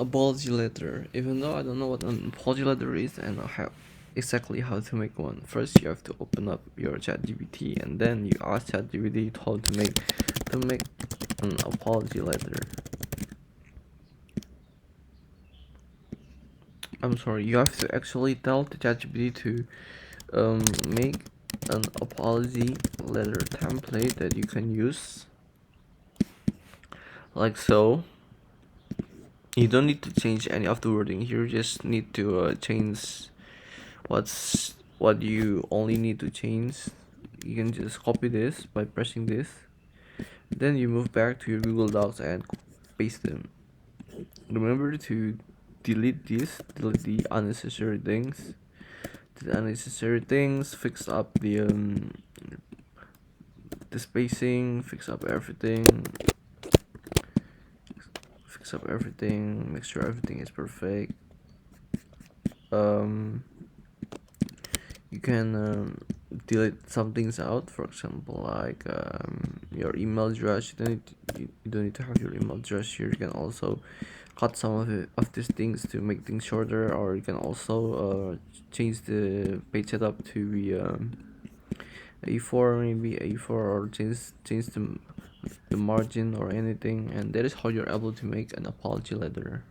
apology letter. Even though I don't know what an apology letter is and how exactly how to make one. First, you have to open up your ChatGPT and then you ask ChatGPT how to make an apology letter. I'm sorry, you have to actually tell the ChatGPT to make an apology letter template that you can use like so. You don't need to change any of the wording here, you just need to change what you only need to change. You can just copy this by pressing this, then you move back to your Google Docs and paste them. Remember to delete the unnecessary things. Fix up the spacing, fix up everything, make sure everything is perfect. You can delete some things out, for example like your email address. You don't need to have your email address here. You can also cut some of these things to make things shorter, or you can also change the page setup to be A4, maybe A4, or change the margin or anything, and that is how you're able to make an apology letter.